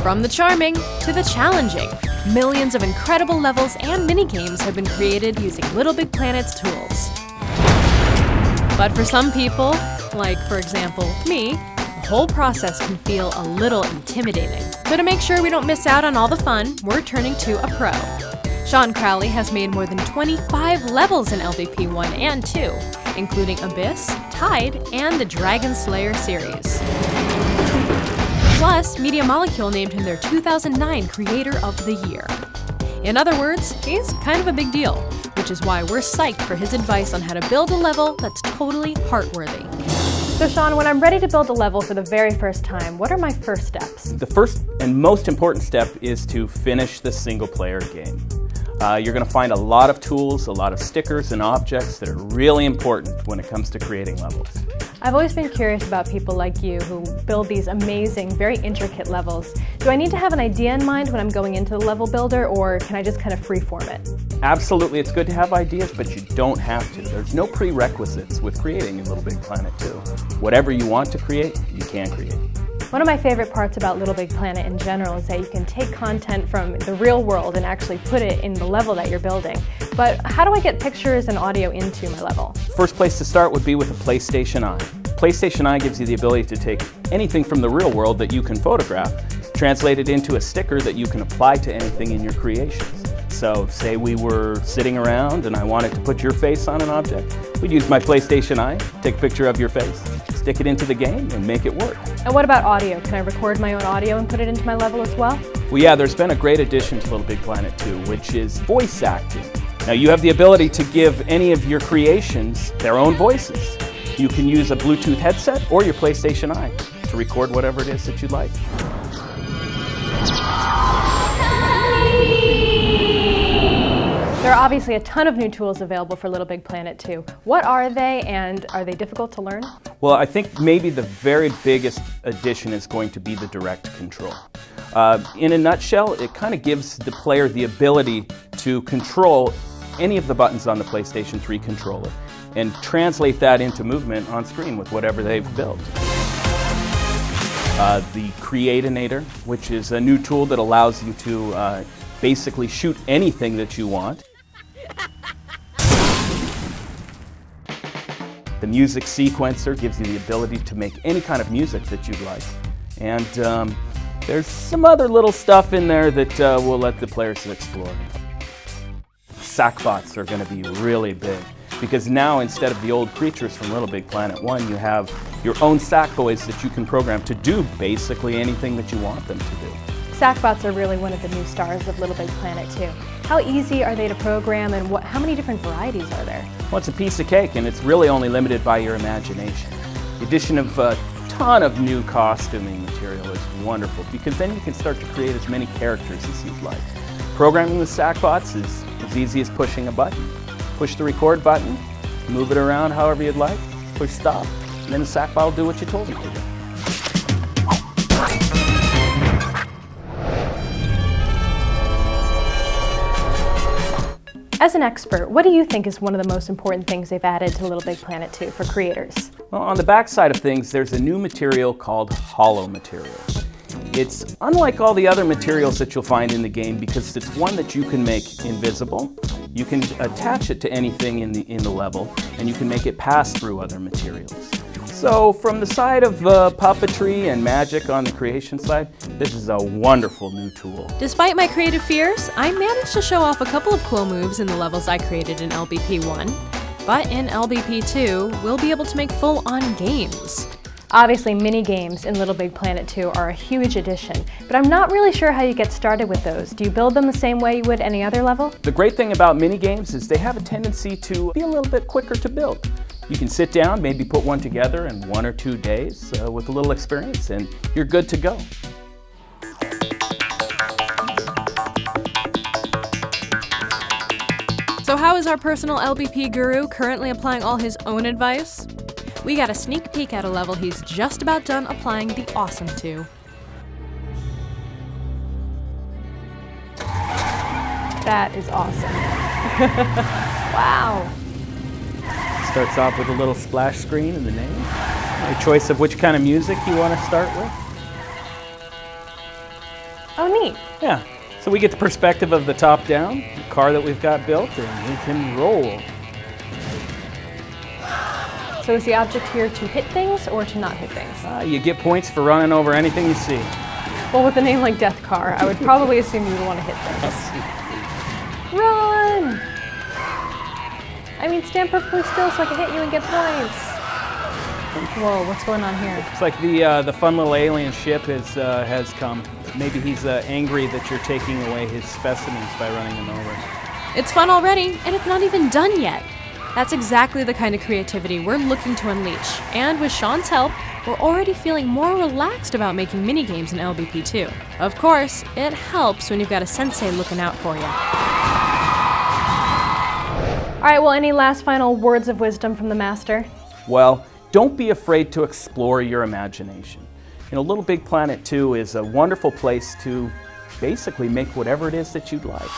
From the charming to the challenging, millions of incredible levels and mini-games have been created using Little Big Planet's tools. But for some people, like for example me, the whole process can feel a little intimidating. So to make sure we don't miss out on all the fun, we're turning to a pro. Sean Crowley has made more than 25 levels in LBP1 and 2, including Abyss, Tide, and the Dragon Slayer series. Plus, Media Molecule named him their 2009 Creator of the Year. In other words, he's kind of a big deal, which is why we're psyched for his advice on how to build a level that's totally heartworthy. So Sean, when I'm ready to build a level for the very first time, what are my first steps? The first and most important step is to finish the single-player game. You're going to find a lot of tools, a lot of stickers and objects that are really important when it comes to creating levels. I've always been curious about people like you who build these amazing, very intricate levels. Do I need to have an idea in mind when I'm going into the level builder, or can I just kind of freeform it? Absolutely, it's good to have ideas, but you don't have to. There's no prerequisites with creating a Little Big Planet 2. Whatever you want to create, you can create. One of my favorite parts about Little Big Planet in general is that you can take content from the real world and actually put it in the level that you're building. But how do I get pictures and audio into my level? First place to start would be with a PlayStation Eye. PlayStation Eye gives you the ability to take anything from the real world that you can photograph, translate it into a sticker that you can apply to anything in your creations. So say we were sitting around and I wanted to put your face on an object. We'd use my PlayStation Eye, take a picture of your face, stick it into the game and make it work. And what about audio? Can I record my own audio and put it into my level as well? Well, yeah, there's been a great addition to Little Big Planet 2, which is voice acting. Now you have the ability to give any of your creations their own voices. You can use a Bluetooth headset or your PlayStation Eye to record whatever it is that you'd like. There are obviously a ton of new tools available for Little Big Planet 2. What are they, and are they difficult to learn? Well, I think maybe the very biggest addition is going to be the direct control. In a nutshell, it kind of gives the player the ability to control any of the buttons on the PlayStation 3 controller and translate that into movement on screen with whatever they've built. The Creatinator, which is a new tool that allows you to basically shoot anything that you want. The Music Sequencer gives you the ability to make any kind of music that you'd like. And there's some other little stuff in there that we'll let the players explore. Sackbots are going to be really big, because now instead of the old creatures from Little Big Planet 1, you have your own Sackboys that you can program to do basically anything that you want them to do. Sackbots are really one of the new stars of Little Big Planet 2. How easy are they to program, and how many different varieties are there? Well, it's a piece of cake, and it's really only limited by your imagination. The addition of a ton of new costuming material is wonderful, because then you can start to create as many characters as you'd like. Programming the Sackbots is as easy as pushing a button. Push the record button, move it around however you'd like, push stop, and then the Sackbot will do what you told him to do. As an expert, what do you think is one of the most important things they've added to Little Big Planet 2 for creators? Well, on the back side of things, there's a new material called hollow material. It's unlike all the other materials that you'll find in the game because it's one that you can make invisible. You can attach it to anything in the level, and you can make it pass through other materials. So from the side of puppetry and magic on the creation side, this is a wonderful new tool. Despite my creative fears, I managed to show off a couple of cool moves in the levels I created in LBP1. But in LBP2, we'll be able to make full-on games. Obviously, mini-games in Little Big Planet 2 are a huge addition, but I'm not really sure how you get started with those. Do you build them the same way you would any other level? The great thing about mini-games is they have a tendency to be a little bit quicker to build. You can sit down, maybe put one together in 1 or 2 days with a little experience, and you're good to go. So how is our personal LBP guru currently applying all his own advice? We got a sneak peek at a level he's just about done applying the awesome to. That is awesome. Wow. Starts off with a little splash screen and the name. A choice of which kind of music you want to start with. Oh, neat. Yeah. So we get the perspective of the top down, the car that we've got built, and we can roll. So is the object here to hit things or to not hit things? You get points for running over anything you see. Well, with a name like Death Car, I would probably assume you would want to hit things. Run! I mean, stand perfectly still so I can hit you and get points. Whoa, what's going on here? It's like the fun little alien ship has come. Maybe he's angry that you're taking away his specimens by running them over. It's fun already, and it's not even done yet. That's exactly the kind of creativity we're looking to unleash, and with Sean's help, we're already feeling more relaxed about making minigames in LBP2. Of course, it helps when you've got a sensei looking out for you. Alright, well, any last final words of wisdom from the master? Well, don't be afraid to explore your imagination. You know, Little Big Planet 2 is a wonderful place to basically make whatever it is that you'd like.